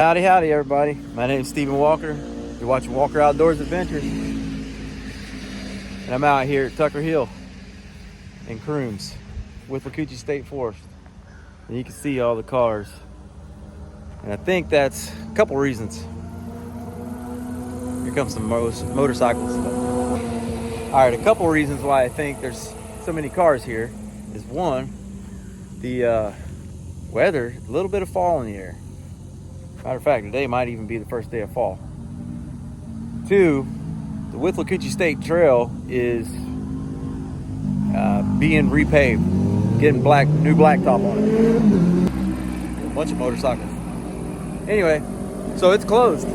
Howdy, howdy, everybody. My name is Stephen Walker. You're watching Walker Outdoors Adventures. And I'm out here at Tucker Hill in Crooms with Wacoochee State Forest. And you can see all the cars. And I think that's a couple reasons. Here comes some motorcycles. All right, a couple reasons why I think there's so many cars here is one, the weather, a little bit of fall in the air. Matter of fact, today might even be the first day of fall. Two, the Wacoochee State Trail is being repaved, getting new blacktop on it. A bunch of motorcycles. Anyway, so it's closed.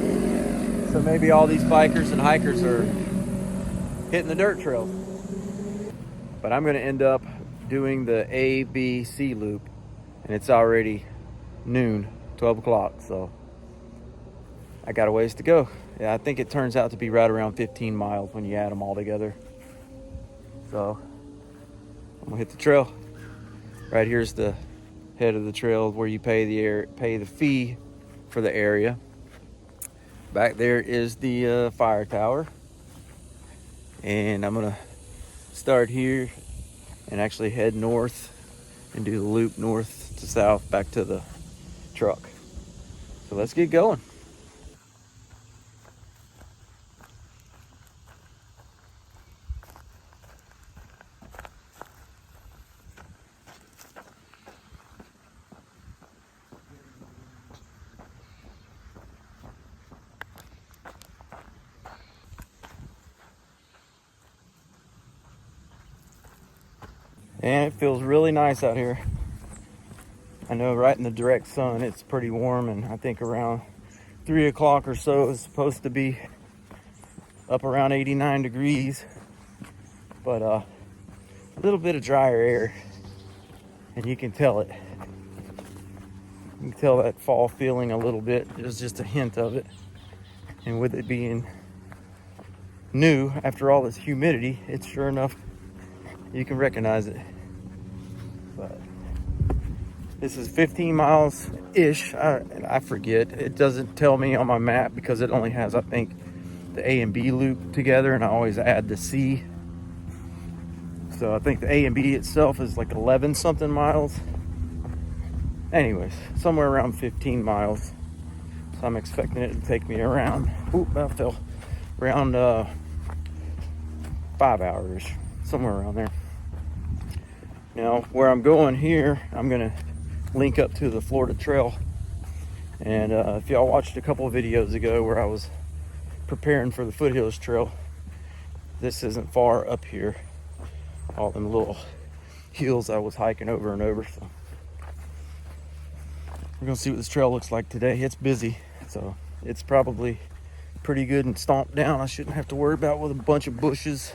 So maybe all these bikers and hikers are hitting the dirt trails. But I'm going to end up doing the A, B, C loop, and it's already noon, 12 o'clock. So I got a ways to go. Yeah, I think it turns out to be right around 15 miles when you add them all together. So I'm gonna hit the trail. Right here's the head of the trail where you pay the fee for the area. Back there is the fire tower, and I'm gonna start here and actually head north and do the loop north to south back to the truck. So let's get going. And it feels really nice out here. I know right in the direct sun it's pretty warm, and I think around 3 o'clock or so it's supposed to be up around 89 degrees. But a little bit of drier air, and you can tell it. You can tell that fall feeling a little bit. There's just a hint of it. And with it being new after all this humidity, it's sure enough, you can recognize it. But this is 15 miles ish. I forget. It doesn't tell me on my map because it only has, I think, the A and B loop together, and I always add the C. So I think the A and B itself is like 11 something miles. Anyways, somewhere around 15 miles. So I'm expecting it to take me around, around 5 hours, somewhere around there. Now, where I'm going here, I'm gonna link up to the Florida Trail. And if y'all watched a couple of videos ago where I was preparing for the Foothills Trail, this isn't far up here. All them little hills I was hiking over and over. So we're gonna see what this trail looks like today. It's busy, so it's probably pretty good and stomped down. I shouldn't have to worry about with a bunch of bushes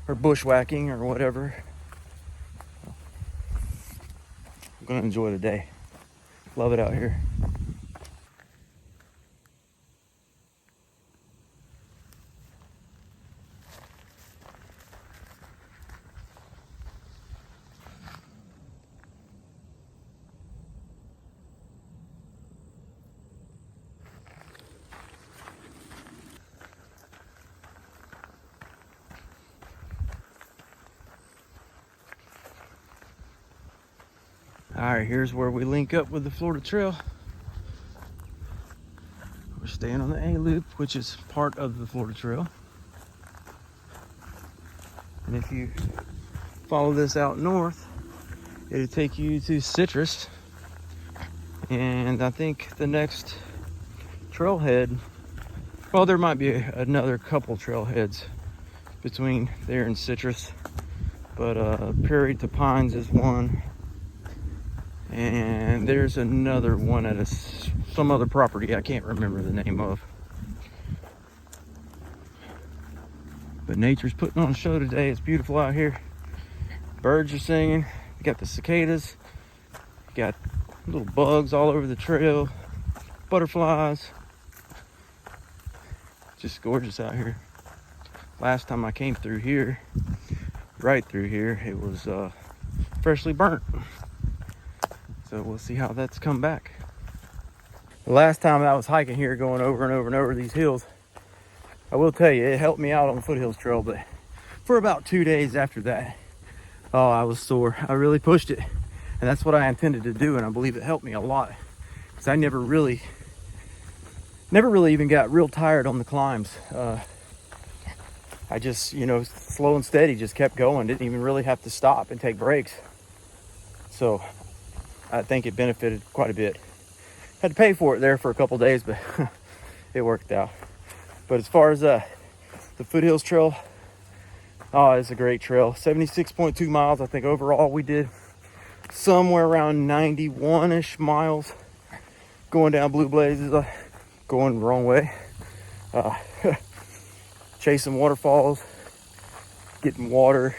or bushwhacking or whatever. I'm gonna enjoy the day. Love it out here. All right, here's where we link up with the Florida Trail. We're staying on the A loop, which is part of the Florida Trail. And if you follow this out north, it'll take you to Citrus. And I think the next trailhead, well, there might be another couple trailheads between there and Citrus, but Prairie to Pines is one. And there's another one at some other property I can't remember the name of. But nature's putting on a show today. It's beautiful out here. Birds are singing. You got the cicadas. You got little bugs all over the trail. Butterflies. Just gorgeous out here. Last time I came through here, right through here, it was freshly burnt. So we'll see how that's come back. The last time I was hiking here, going over and over and over these hills, I will tell you, it helped me out on the foothills trail, but for about 2 days after that, oh, I was sore. I really pushed it, and that's what I intended to do, and I believe it helped me a lot, because I never really even got real tired on the climbs. I just, slow and steady, just kept going. Didn't even really have to stop and take breaks. So I think it benefited quite a bit. Had to pay for it there for a couple days, but it worked out. But as far as the foothills trail, oh, it's a great trail. 76.2 miles. I think overall we did somewhere around 91-ish miles going down Blue Blazes, going the wrong way. Chasing waterfalls, getting water,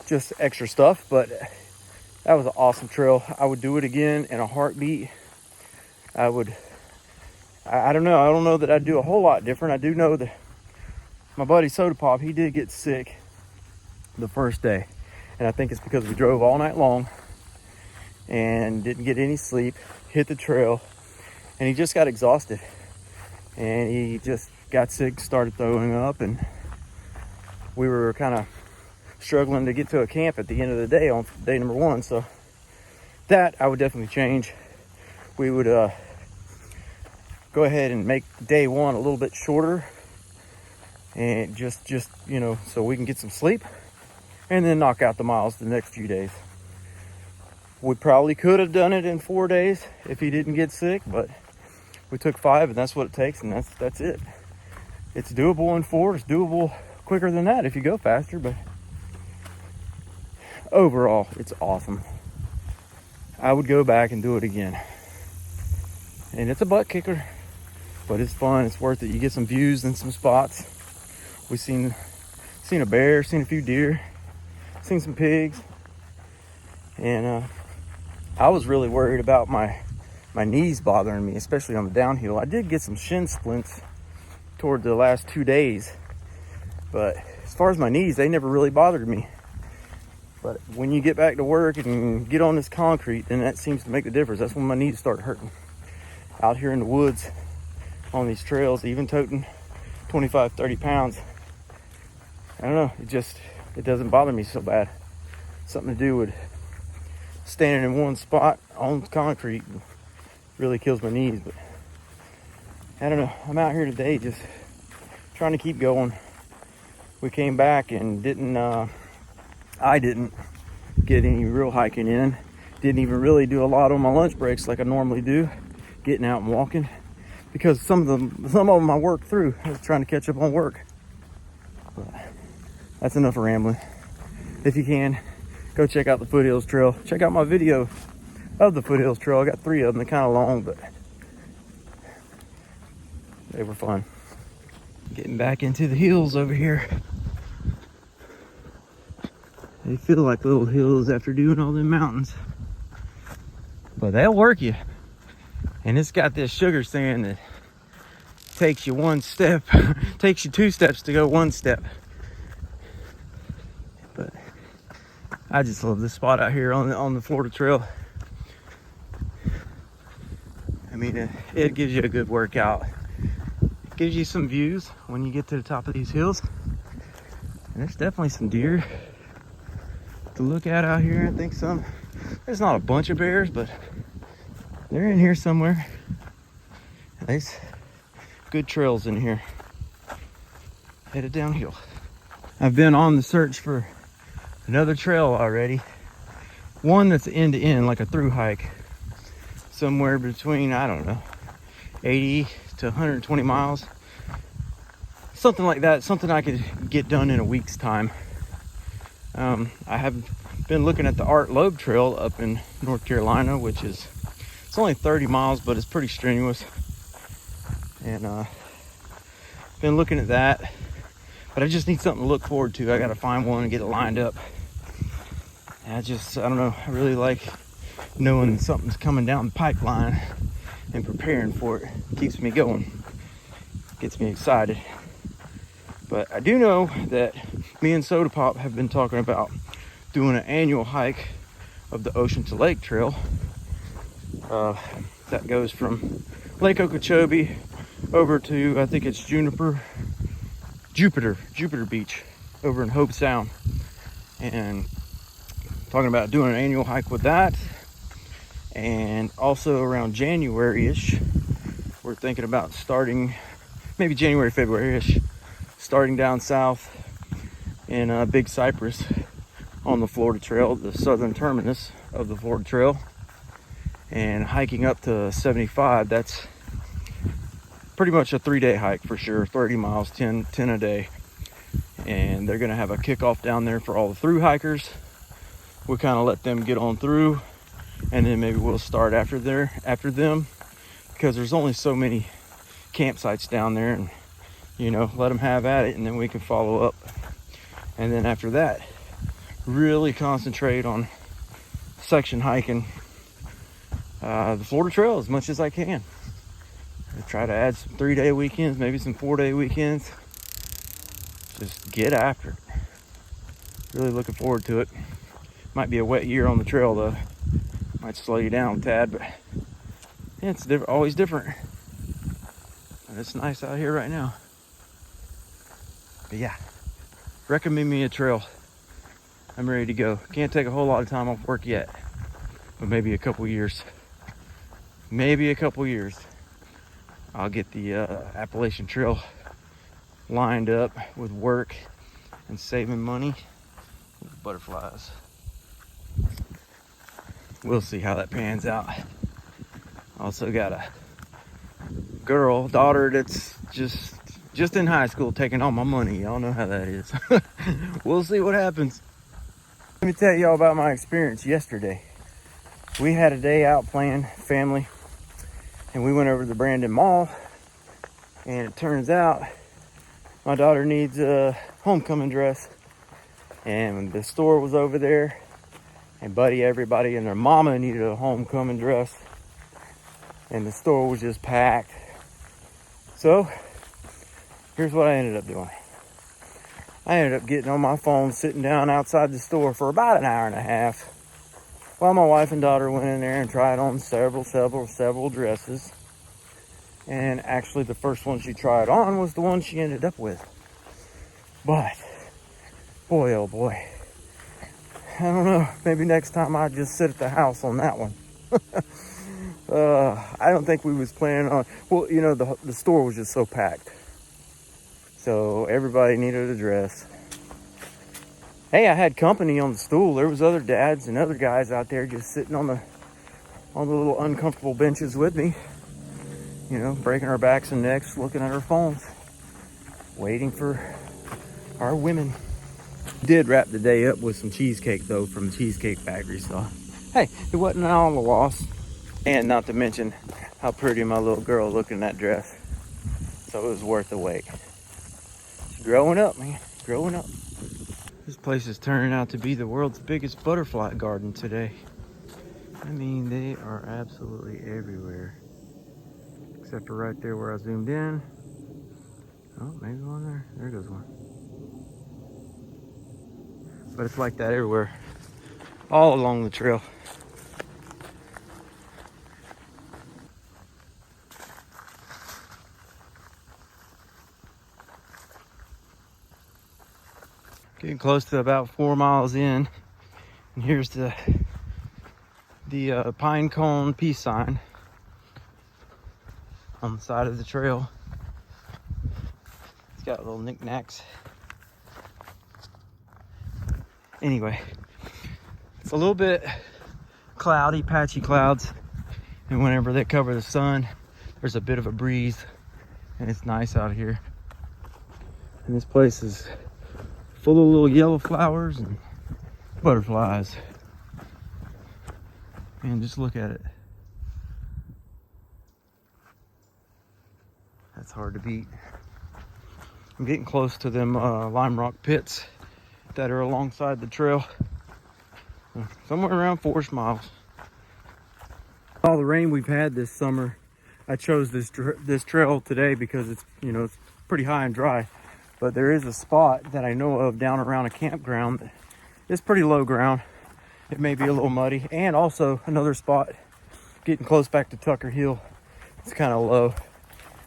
just extra stuff. But that was an awesome trail. I would do it again in a heartbeat. I don't know that I'd do a whole lot different. I do know that my buddy Soda Pop, he did get sick the first day. And I think it's because we drove all night long and didn't get any sleep, hit the trail, and he just got exhausted. And he just got sick, started throwing up, and we were kind of struggling to get to a camp at the end of the day on day number 1. So that I would definitely change. We would go ahead and make day 1 a little bit shorter, and just so we can get some sleep, and then knock out the miles the next few days. We probably could have done it in 4 days if he didn't get sick, but we took 5, and that's what it takes, and that's it. It's doable in 4. It's doable quicker than that if you go faster, but overall, it's awesome. I would go back and do it again. And it's a butt kicker, but it's fun. It's worth it. You get some views and some spots. We seen a bear, seen a few deer, seen some pigs, and I was really worried about my knees bothering me, especially on the downhill. I did get some shin splints toward the last 2 days, but as far as my knees, they never really bothered me. But when you get back to work and get on this concrete, then that seems to make the difference. That's when my knees start hurting. Out here in the woods on these trails, even toting 25, 30 pounds, I don't know, it doesn't bother me so bad. Something to do with standing in one spot on concrete really kills my knees. But I don't know, I'm out here today just trying to keep going. We came back and I didn't get any real hiking in. Didn't even really do a lot on my lunch breaks like I normally do, getting out and walking, because some of them I worked through. I was trying to catch up on work. But that's enough of rambling. If you can, go check out the foothills trail. Check out my video of the foothills trail. I got 3 of them. They're kind of long, but they were fun. Getting back into the hills over here. They feel like little hills after doing all them mountains, but they'll work you. And it's got this sugar sand that takes you 1 step, takes you 2 steps to go 1 step. But I just love this spot out here on the Florida Trail. I mean, it gives you a good workout. It gives you some views when you get to the top of these hills. And there's definitely some deer to look at out here. I think there's not a bunch of bears, but they're in here somewhere. Nice, good trails in here. Headed downhill. I've been on the search for another trail already. One that's end to end, like a through hike. Somewhere between, I don't know, 80 to 120 miles. Something like that, something I could get done in a week's time. I have been looking at the Art Loeb Trail up in North Carolina, which it's only 30 miles, but it's pretty strenuous. And been looking at that, but I just need something to look forward to. I gotta find one and get it lined up. And I don't know, I really like knowing something's coming down the pipeline and preparing for it. Keeps me going, gets me excited. But I do know that me and Soda Pop have been talking about doing an annual hike of the Ocean to Lake Trail. That that goes from Lake Okeechobee over to, I think it's Jupiter Beach over in Hope Sound. And talking about doing an annual hike with that. And also around January-ish, we're thinking about starting, maybe January, February-ish, starting down south in Big Cypress on the Florida Trail, the southern terminus of the Florida Trail, and hiking up to 75. That's pretty much a 3-day hike for sure, 30 miles, 10 a day. And they're gonna have a kickoff down there for all the through hikers. We'll kind of let them get on through, and then maybe we'll start after them, because there's only so many campsites down there, and you know, let them have at it, and then we can follow up. And then after that, really concentrate on section hiking the Florida Trail as much as I can. I try to add some 3-day weekends, maybe some 4-day weekends. Just get after it. Really looking forward to it. Might be a wet year on the trail though. Might slow you down a tad, but yeah, it's always different. And it's nice out here right now. But yeah, recommend me a trail. I'm ready to go. Can't take a whole lot of time off work yet, but maybe a couple years. Maybe a couple years. I'll get the Appalachian Trail lined up with work and saving money with butterflies. We'll see how that pans out. Also got a daughter that's just in high school taking all my money. Y'all know how that is. We'll see what happens. Let me tell y'all about my experience yesterday. We had a day out playing family, and we went over to the Brandon Mall, and it turns out my daughter needs a homecoming dress, and the store was over there, and everybody and their mama needed a homecoming dress, and the store was just packed. So here's what I ended up doing. I ended up getting on my phone, sitting down outside the store for about an hour and a half while my wife and daughter went in there and tried on several dresses. And actually the first one she tried on was the one she ended up with. But boy, oh boy, I don't know, maybe next time I'll just sit at the house on that one. I don't think we was planning on, well, you know, the store was just so packed. So everybody needed a dress. Hey, I had company on the stool. There was other dads and other guys out there just sitting on the little uncomfortable benches with me. You know, breaking our backs and necks, looking at our phones, waiting for our women. Did wrap the day up with some cheesecake though from the Cheesecake Factory. So, hey, it wasn't all a loss. And not to mention how pretty my little girl looked in that dress. So it was worth the wait. Growing up, man, growing up. This place is turning out to be the world's biggest butterfly garden today. I mean, they are absolutely everywhere. Except for right there where I zoomed in. Oh, maybe one there. There goes one. But it's like that everywhere. All along the trail. Getting close to about 4 miles in, and here's the pine cone peace sign on the side of the trail. It's got little knickknacks. Anyway, it's a little bit cloudy, patchy clouds, and whenever they cover the sun, there's a bit of a breeze, and it's nice out here. And this place is full of little yellow flowers and butterflies. Man, just look at it. That's hard to beat. I'm getting close to them lime rock pits that are alongside the trail. Somewhere around 4 miles. All the rain we've had this summer, I chose this trail today because it's, you know, it's pretty high and dry. But there is a spot that I know of down around a campground that is pretty low ground. It may be a little muddy. And also another spot getting close back to Tucker Hill. It's kind of low, a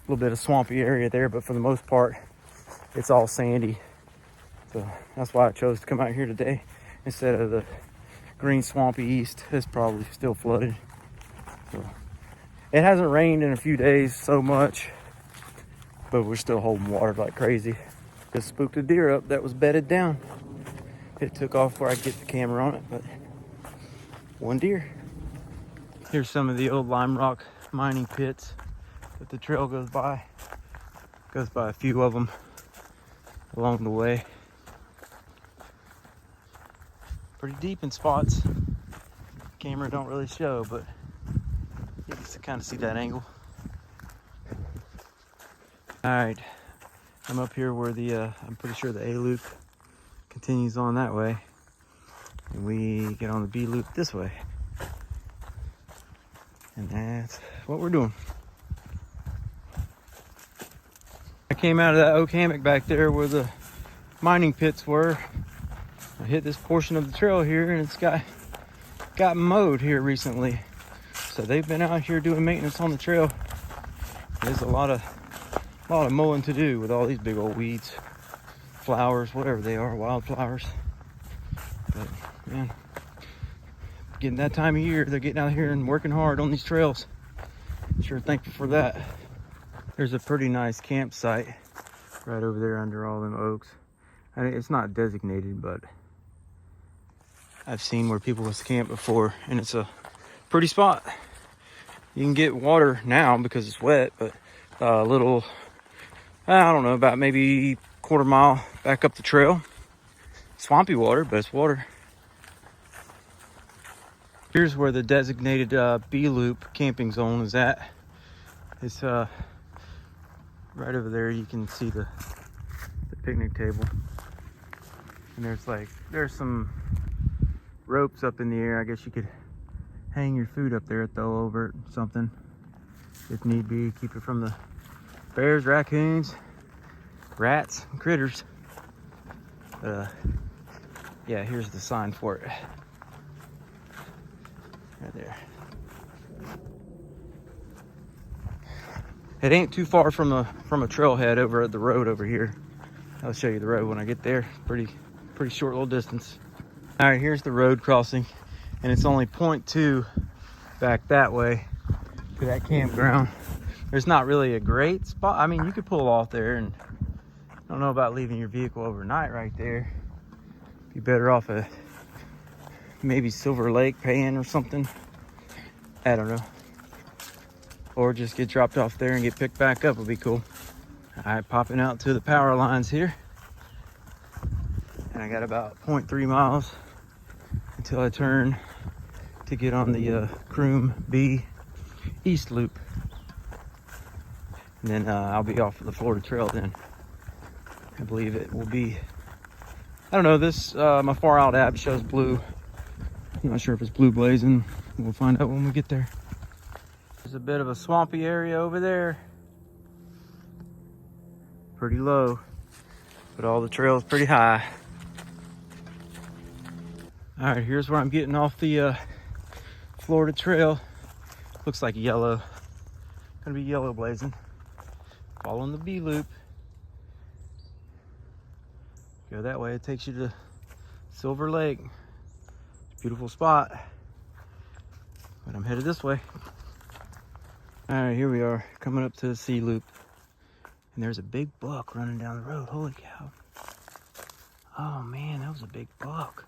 little bit of swampy area there, but for the most part, it's all sandy. So that's why I chose to come out here today instead of the green swampy east. It's probably still flooded. So it hasn't rained in a few days so much, but we're still holding water like crazy. Just spooked a deer up that was bedded down. It took off before I could get the camera on it, but one deer. Here's some of the old lime rock mining pits that the trail goes by. Goes by a few of them along the way. Pretty deep in spots. Camera don't really show, but you can kind of see that angle. All right, I'm up here where the I'm pretty sure the A loop continues on that way, and we get on the B loop this way, and that's what we're doing. I came out of that oak hammock back there where the mining pits were. I hit this portion of the trail here, and it's got mowed here recently. So they've been out here doing maintenance on the trail. There's a lot of mowing to do with all these big old weeds, flowers, whatever they are, wildflowers. But man, getting that time of year, they're getting out here and working hard on these trails. Sure thankful for that. There's a pretty nice campsite right over there under all them oaks. I mean, it's not designated, but I've seen where people was camped before, and it's a pretty spot. You can get water now because it's wet, but a little, I don't know, about maybe quarter mile back up the trail. Swampy water, but it's water. Here's where the designated B loop camping zone is at. It's right over there. You can see the picnic table, and there's some ropes up in the air. I guess you could hang your food up there, throw over it, something if need be. Keep it from the bears, raccoons, rats, and critters. Yeah, here's the sign for it right there. It ain't too far from a trailhead over at the road over here. I'll show you the road when I get there. Pretty short little distance. All right, here's the road crossing, and it's only 0.2 back that way to that campground. There's not really a great spot. I mean, you could pull off there, and I don't know about leaving your vehicle overnight right there. Be better off at maybe Silver Lake paying or something. I don't know. Or just get dropped off there and get picked back up would be cool. All right, popping out to the power lines here. And I got about 0.3 miles until I turn to get on the Crooms B East Loop. And then I'll be off of the Florida Trail then. I believe it will be, I don't know, this, my far out app shows blue. I'm not sure if it's blue blazing. We'll find out when we get there. There's a bit of a swampy area over there. Pretty low, but all the trails pretty high. All right, here's where I'm getting off the Florida Trail. Looks like yellow. Gonna be yellow blazing. Following the B loop. Go that way, it takes you to Silver Lake. It's a beautiful spot. But I'm headed this way. All right, here we are, coming up to the C loop. And there's a big buck running down the road. Holy cow. Oh man, that was a big buck.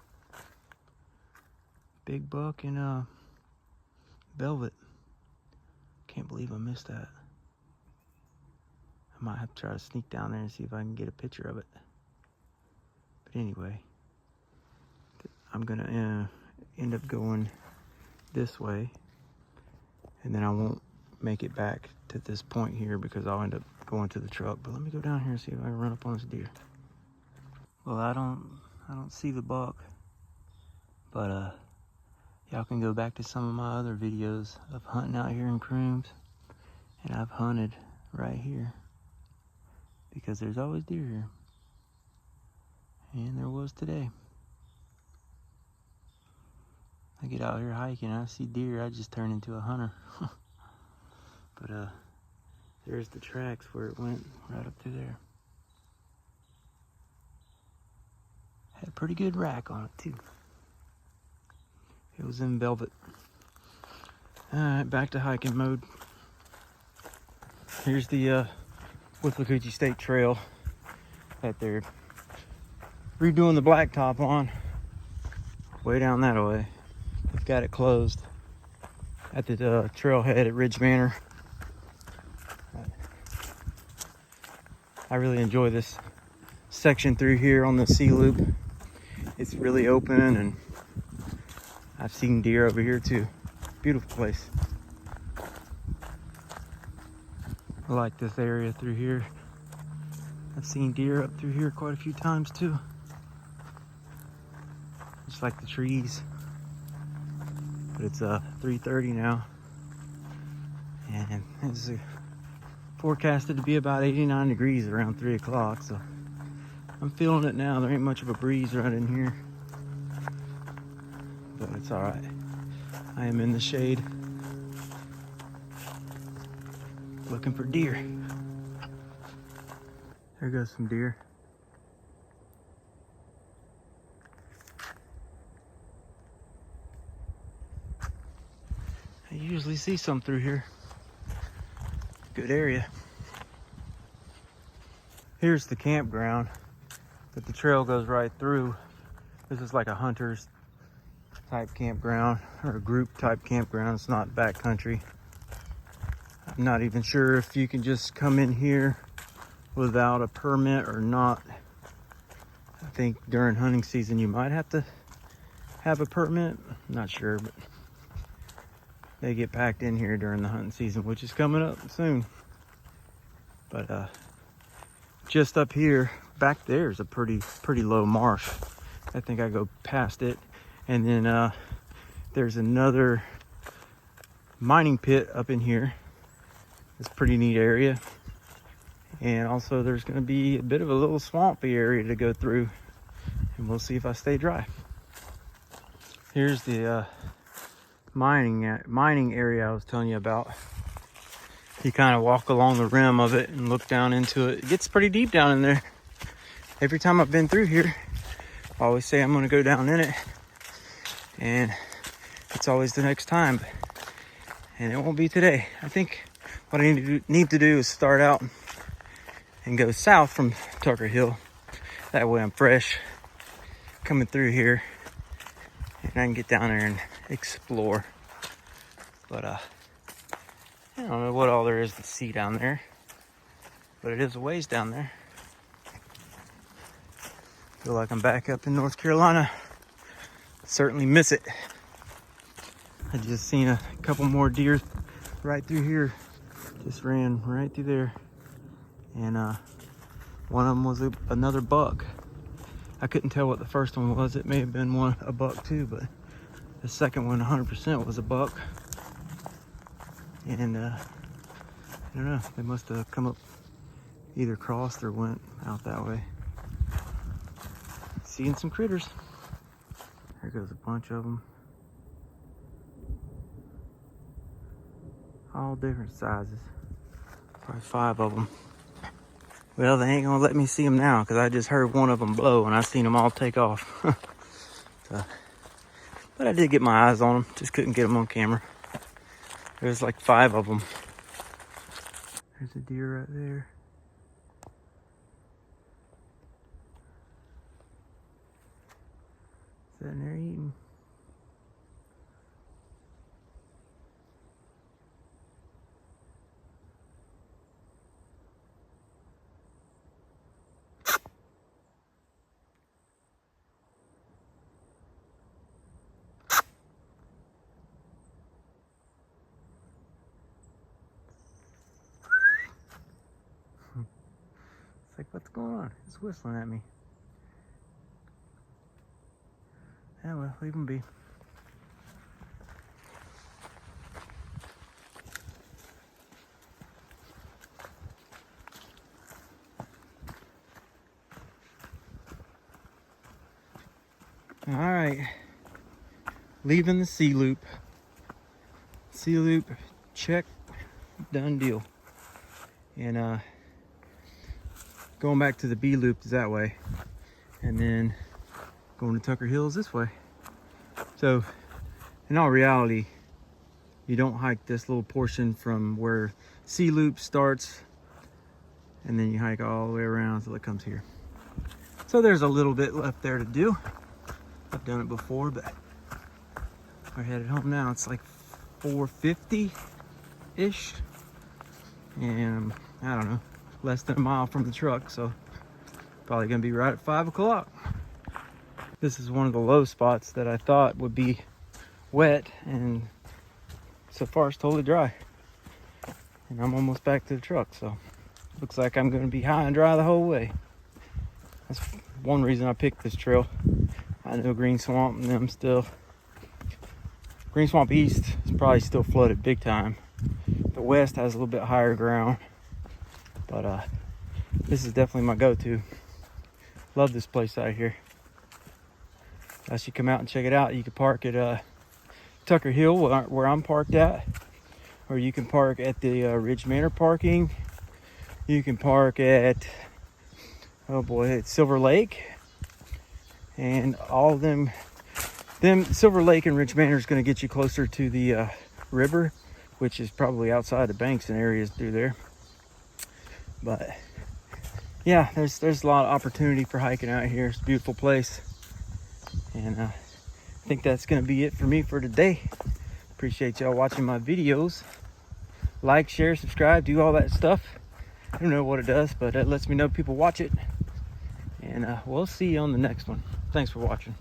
Big buck in velvet. Can't believe I missed that. I might have to try to sneak down there and see if I can get a picture of it. But anyway, I'm gonna end up going this way, and then I won't make it back to this point here because I'll end up going to the truck. But let me go down here and see if I can run up on this deer. Well, I don't see the buck, but y'all can go back to some of my other videos of hunting out here in Crooms, and I've hunted right here because there's always deer here, and there was today. I get out here hiking, I see deer, I just turn into a hunter. But there's the tracks where it went, right up through there. Had a pretty good rack on it too. It was in velvet. Alright, back to hiking mode. Here's the Withlacoochee State Trail that they're redoing the blacktop on. Way down that way. They've got it closed at the trailhead at Ridge Manor. I really enjoy this section through here on the C Loop. It's really open, and I've seen deer over here too. Beautiful place. I like this area through here. I've seen deer up through here quite a few times too. Just like the trees. But it's 3:30 now, and it's forecasted to be about 89 degrees around 3 o'clock, so I'm feeling it now. There ain't much of a breeze right in here, but it's all right. I am in the shade looking for deer. There goes some deer. I usually see some through here. Good area. Here's the campground that the trail goes right through. This is like a hunter's type campground, or a group type campground. It's not backcountry. I'm not even sure if you can just come in here without a permit or not. I think during hunting season you might have to have a permit. I'm not sure, but they get packed in here during the hunting season, which is coming up soon. But just up here, back there is a pretty low marsh. I think I go past it, and then there's another mining pit up in here. It's a pretty neat area, and also there's going to be a bit of a little swampy area to go through, and we'll see if I stay dry. Here's the mining area I was telling you about. You kind of walk along the rim of it and look down into it. It gets pretty deep down in there. Every time I've been through here, I always say I'm going to go down in it, and it's always the next time, and it won't be today. I think what I need to do is start out and go south from Tucker Hill. That way I'm fresh coming through here, and I can get down there and explore. But I don't know what all there is to see down there, but it is a ways down there. Feel like I'm back up in North Carolina. Certainly miss it. I just seen a couple more deer right through here. Just ran right through there, and one of them was another buck. I couldn't tell what the first one was. It may have been a buck too, but the second one 100% was a buck. And I don't know, they must have come up, either crossed or went out that way. Seeing some critters. There goes a bunch of them. All different sizes. Probably 5 of them. Well, they ain't gonna let me see them now, because I just heard one of them blow and I seen them all take off. So, but I did get my eyes on them, just couldn't get them on camera. There's like 5 of them. There's a deer right there. Sitting there eating. It's like, what's going on? It's whistling at me. Yeah, well, leave him be. All right. leaving the C loop. C loop, check, done deal. And going back to the B loop is that way, and then going to Tucker Hills this way. So in all reality, you don't hike this little portion from where C loop starts, and then you hike all the way around until it comes here. So there's a little bit left there to do. I've done it before, but we're headed home now. It's like 4:50-ish, and I don't know, less than a mile from the truck, so probably gonna be right at 5 o'clock. This is one of the low spots that I thought would be wet, and so far it's totally dry. And I'm almost back to the truck, so looks like I'm gonna be high and dry the whole way. That's one reason I picked this trail. I know Green Swamp and them still, Green Swamp East is probably still flooded big time. The West has a little bit higher ground, but this is definitely my go-to. Love this place out here. I should come out and check it out. You can park at Tucker Hill, where I'm parked at, or you can park at the Ridge Manor parking. You can park at, oh boy, it's Silver Lake, and all of them Silver Lake and Ridge Manor is going to get you closer to the river, which is probably outside the banks and areas through there. But yeah, there's a lot of opportunity for hiking out here. It's a beautiful place, and I think that's going to be it for me for today. Appreciate y'all watching my videos. Like, share, subscribe, do all that stuff. I don't know what it does, but it lets me know people watch it. And we'll see you on the next one. Thanks for watching.